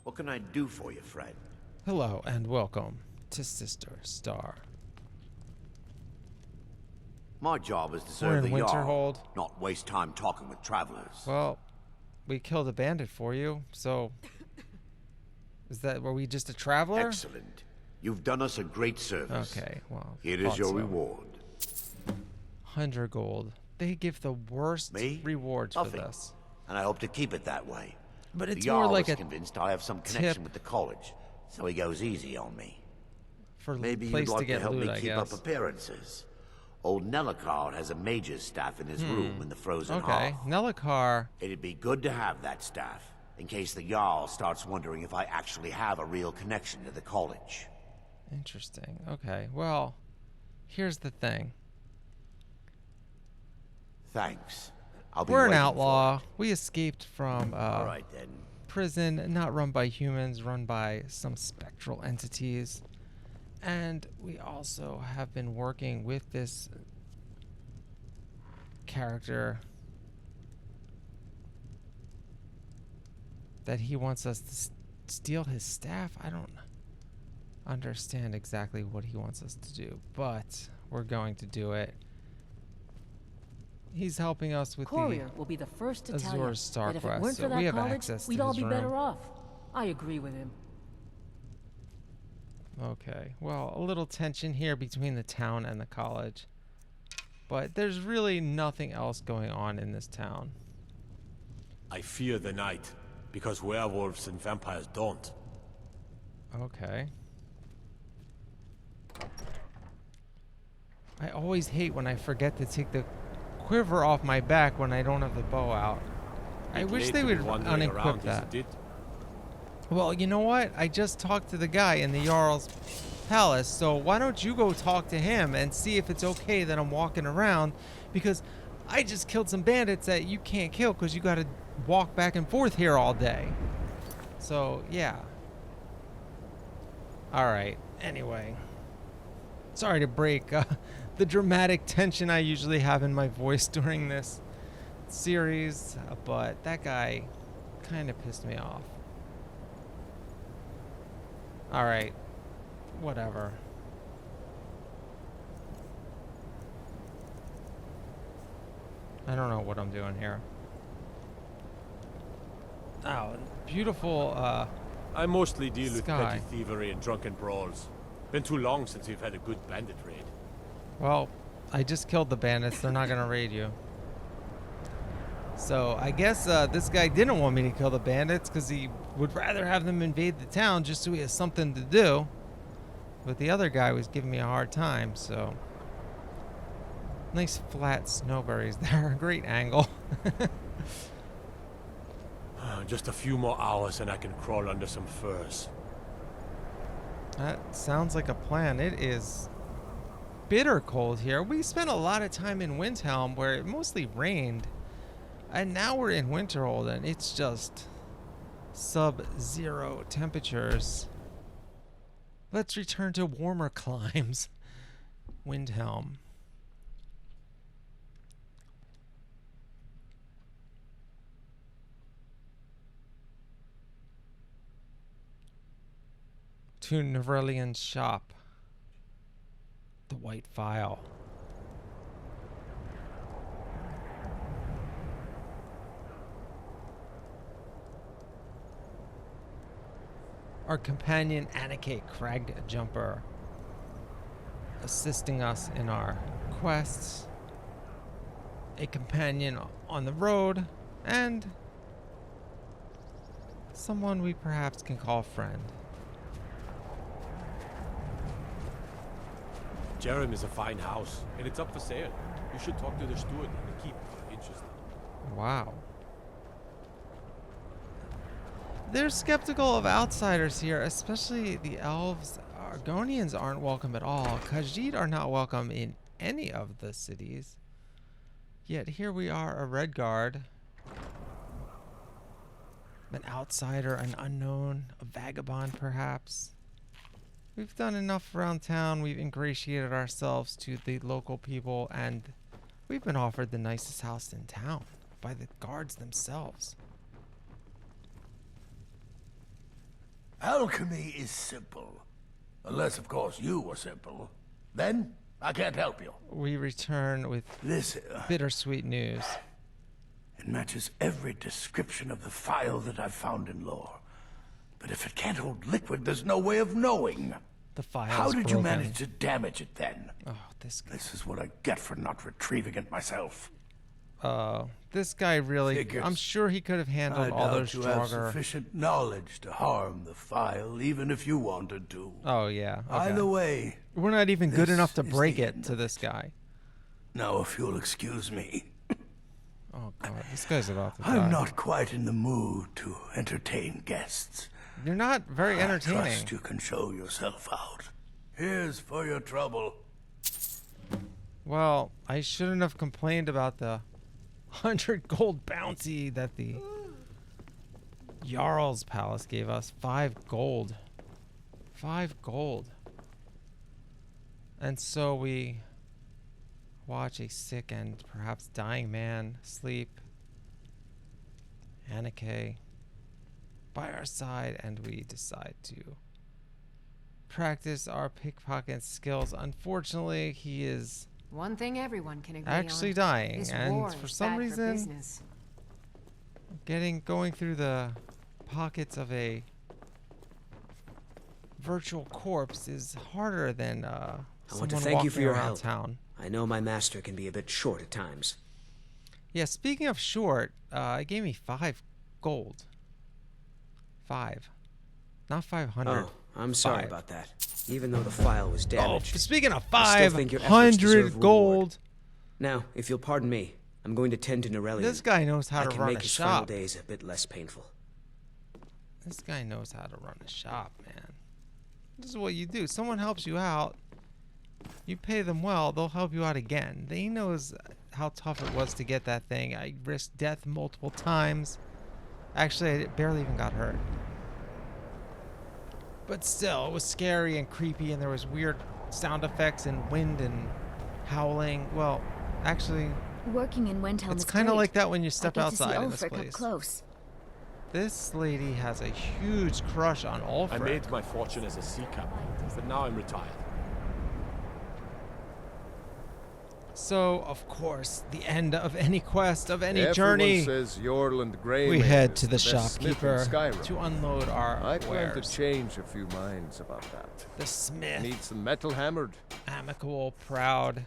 What can I do for you, friend? Hello and welcome to Sister Starr. My job is to We're serve in the Jarl, Winterhold. not waste time talking with travelers. Well, we killed a bandit for you, so... were we just a traveler? Excellent. You've done us a great service. Okay, well, Here is your reward. 100 gold. They give the worst rewards Nothing. for this. And I hope to keep it that way. But it's the more Jarl like is a convinced I have some connection with the college, so he goes easy on me. for Maybe place you'd like to get help loot, me I keep guess. up appearances. Old Nellikar has a mage's staff in his room in the frozen Okay, hearth. Nellikar. It'd be good to have that staff, in case the Jarl starts wondering if I actually have a real connection to the college. Interesting. Okay, well, here's the thing. Thanks. I'll be We're an waiting outlaw. for it. We escaped from All right, then. prison, not run by humans, run by some spectral entities. And we also have been working with this that he wants us to steal his staff. I don't understand exactly what he wants us to do, but we're going to do it. He's helping us with Courier will be the first to tell you Azor's Star that if it quest, weren't so for that we have college, access to we'd all his be room. better off. I agree with him. Okay, well, a little tension here between the town and the college. But there's really nothing else going on in this town. I fear the night, because werewolves and vampires don't. Okay. I always hate when I forget to take the quiver off my back when I don't have the bow out. I wish they would unequip that. Well, you know what? I just talked to the guy in the Jarl's palace, so why don't you go talk to him and see if it's okay that I'm walking around, because I just killed some bandits that you can't kill because you got to walk back and forth here all day. So, yeah. Alright, anyway. Sorry to break the dramatic tension I usually have in my voice during this series, but that guy kind of pissed me off. Alright, whatever. I don't know what I'm doing here. Oh, beautiful, I mostly deal with Sky. petty thievery and drunken brawls. Been too long since we've had a good bandit raid. well, I just killed the bandits. They're not gonna raid you. So, I guess this guy didn't want me to kill the bandits because he would rather have them invade the town just so he has something to do. But the other guy was giving me a hard time, so... Nice flat snowberries there. Great angle. Just a few more hours and I can crawl under some furs. That sounds like a plan. It is bitter cold here. We spent a lot of time in Windhelm where it mostly rained. And now we're in Winterhold and it's just sub-zero temperatures. Let's return to warmer climes. Windhelm. To Nevrelian's shop. The White Phial. Our companion Anike Cragjumper, assisting us in our quests. A companion on the road, and someone we perhaps can call friend. Jerem is a fine house, and it's up for sale. You should talk to the steward and the keep if you're interested. Wow. They're skeptical of outsiders here, especially the elves. Argonians aren't welcome at all. Khajiit are not welcome in any of the cities. Yet here we are, a Redguard. An outsider, an unknown, a vagabond perhaps. We've done enough around town. We've ingratiated ourselves to the local people, and we've been offered the nicest house in town by the guards themselves. Alchemy is simple. Unless, of course, you are simple. Then, I can't help you. We return with This, bittersweet news. it matches every description of the file that I've found in lore. But if it can't hold liquid, there's no way of knowing. The file How is did you broken. manage to damage it then? Oh, this guy. This is what I get for not retrieving it myself. This guy really... Figures. I'm sure he could have handled I all doubt those you have stronger... sufficient knowledge to harm the file, even if you wanted to. Oh, yeah. Okay. Either way, We're not even good this enough to is break the it end to of this guy. now if you'll excuse me, Oh, God. This guy's about to die. I'm not quite in the mood to entertain guests. You're not very I entertaining. trust you can show yourself out. Here's for your trouble. Well, I shouldn't have complained about the 100 gold bounty that the Jarl's Palace gave us. 5 gold. 5 gold. And so we watch a sick and perhaps dying man sleep. Anike by our side, and we decide to practice our pickpocket skills. Unfortunately, he is One thing everyone can agree actually on. dying, This and war for is some bad reason business. going through the pockets of a virtual corpse is harder than I someone want to thank you for your around help. town. I know my master can be a bit short at times. Yeah, speaking of short, it gave me 5 gold. 5, not 500. Oh, I'm sorry 5. about that. Even though the file was Oh, damaged. speaking of I still think your efforts deserve 500 reward. gold. Now, if you'll pardon me, I'm going to tend to Norellian. This guy knows how I to can run make a his final shop. days a bit less painful. This guy knows how to run a shop, man. This is what you do. Someone helps you out. You pay them well, they'll help you out again. He knows how tough it was to get that thing. I risked death multiple times. Actually, I barely even got hurt. But still, it was scary and creepy, and there was weird sound effects and wind and howling. Well, actually, Working in Windhelm it's is kind of great. like that when you I step get outside to see in this Ulfric place. up close. This lady has a huge crush on Ulfric. I made my fortune as a sea captain, but now I'm retired. So, of course, the end of any quest, of any Everyone journey, says Yorland Grey we Mare head is to the best smith in shopkeeper Skyrim. to unload our I plan to wares. change a few minds about that. The smith, Need some metal hammered? amicable, proud.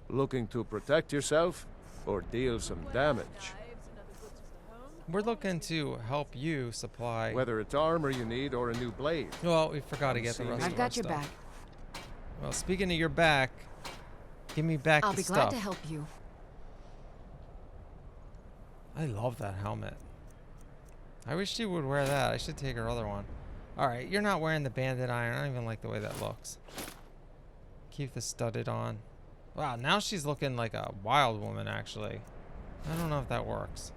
Looking to protect yourself or deal some damage? We're looking to help you supply. Whether it's armor you need or a new blade. Well, we forgot to get the I've rest I've of our got your stuff. back. Well, speaking of your back, give me back I'll the be stuff. glad to help you. I love that helmet. I wish she would wear that. I should take her other one. Alright, you're not wearing the bandit iron. I don't even like the way that looks. Keep the studded on. Wow, now she's looking like a wild woman, actually. I don't know if that works.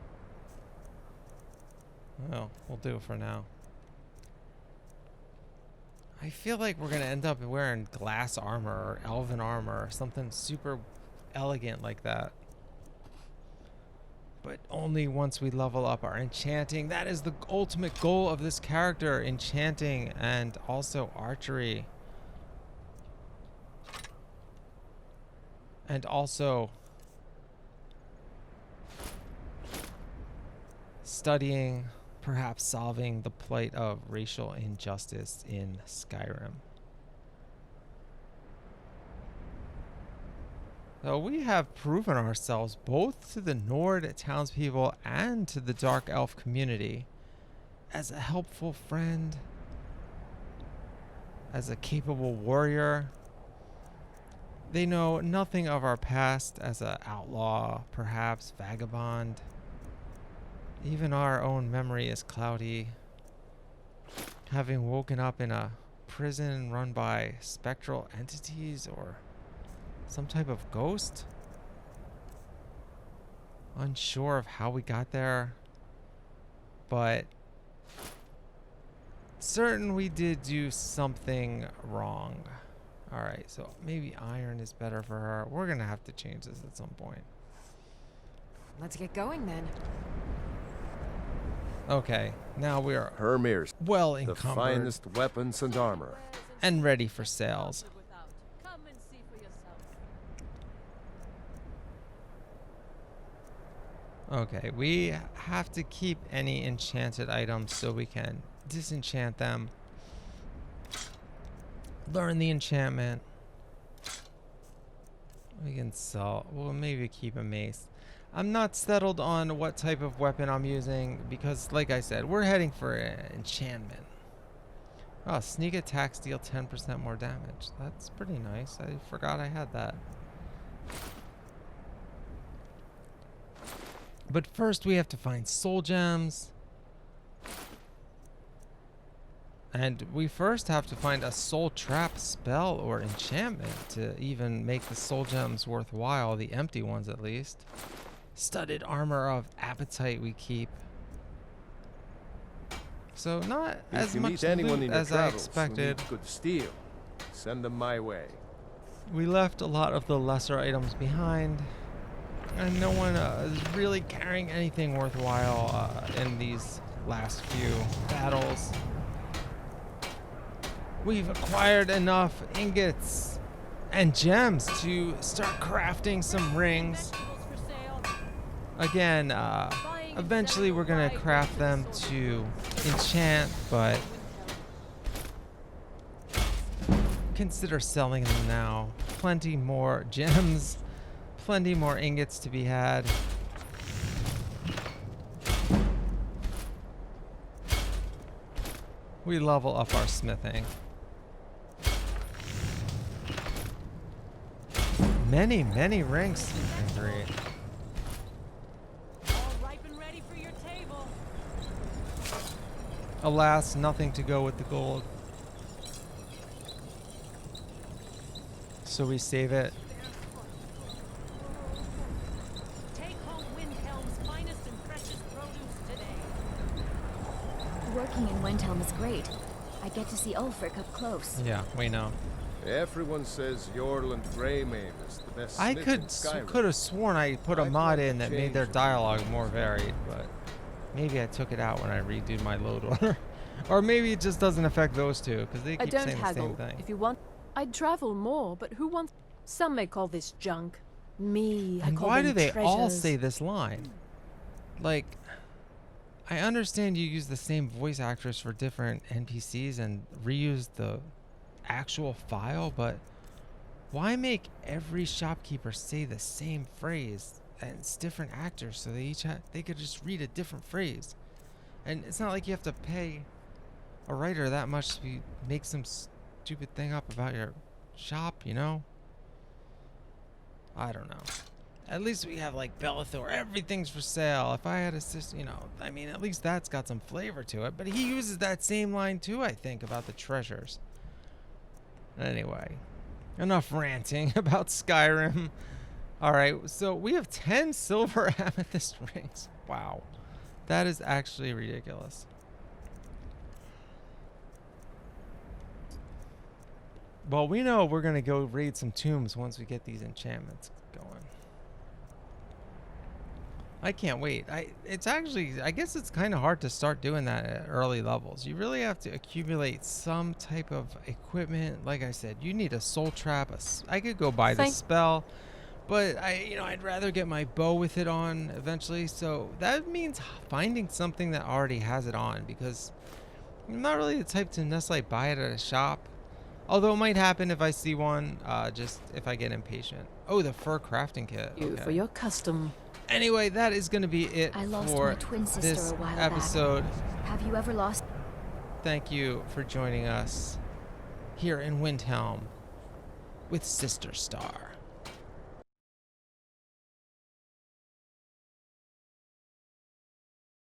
Well, we'll do it for now. I feel like we're going to end up wearing glass armor or elven armor or something super elegant like that. But only once we level up our enchanting. That is the ultimate goal of this character, enchanting and also archery. And also studying, perhaps solving the plight of racial injustice in Skyrim. So we have proven ourselves both to the Nord townspeople and to the Dark Elf community as a helpful friend, as a capable warrior. They know nothing of our past as an outlaw, perhaps vagabond. Even our own memory is cloudy. Having woken up in a prison run by spectral entities or some type of ghost. Unsure of how we got there, but certain we did do something wrong. Alright, so maybe iron is better for her. We're gonna have to change this at some point. Let's get going then. Okay, now we are Hermir's, well the encumbered finest weapons and armor. and ready for sales. Come and see for yourself. Okay, we have to keep any enchanted items so we can disenchant them. Learn the enchantment. We can sell. We'll maybe keep a mace. I'm not settled on what type of weapon I'm using because, like I said, we're heading for enchantment. Oh, sneak attacks deal 10% more damage. That's pretty nice. I forgot I had that. But first we have to find soul gems. And we first have to find a soul trap spell or enchantment to even make the soul gems worthwhile, the empty ones at least. Studded armor of appetite we keep. So not as much loot as I expected. Could steal. Send them my way. We left a lot of the lesser items behind, and no one is really carrying anything worthwhile in these last few battles. We've acquired enough ingots and gems to start crafting some rings. Again, eventually we're gonna craft them to enchant, but consider selling them now. Plenty more gems, plenty more ingots to be had. We level up our smithing. Many rings. Great. Alas, nothing to go with the gold. So we save it. Take home Windhelm's finest and precious produce today. Working in Windhelm is great. I get to see Ulfric up close. Yeah, we know. Everyone says Yorland Greymane is the best I smith in Skyrim. could have sworn I put a I'd mod like in to that made change their it. dialogue more varied, but maybe I took it out when I redid my load order. Or maybe it just doesn't affect those two, because they I keep don't saying the haggle. same thing. If you want, I'd travel more, but who wants? Some may call this junk. Me, I And call why do them they all treasures. say this line? Like, I understand you use the same voice actress for different NPCs and reuse the actual file, but why make every shopkeeper say the same phrase? And it's different actors, so they could just read a different phrase. And it's not like you have to pay a writer that much to make some stupid thing up about your shop, you know? I don't know. At least we have like Belethor, everything's for sale. If I had a sister, you know, I mean, at least that's got some flavor to it. But he uses that same line too, I think, about the treasures. Anyway, enough ranting about Skyrim. All right, so we have 10 silver amethyst rings. Wow, that is actually ridiculous. Well, we know we're gonna go raid some tombs once we get these enchantments going. I can't wait. I guess it's kind of hard to start doing that at early levels. You really have to accumulate some type of equipment. Like I said, you need a soul trap. I could go buy the spell, but I'd rather get my bow with it on eventually. So that means finding something that already has it on, because I'm not really the type to necessarily buy it at a shop. Although it might happen if I see one, just if I get impatient. Oh, the fur crafting kit. You for your custom. Anyway, that is going to be it I lost for my twin sister this a while episode. back. Have you ever lost? Thank you for joining us here in Windhelm with Sister Starr.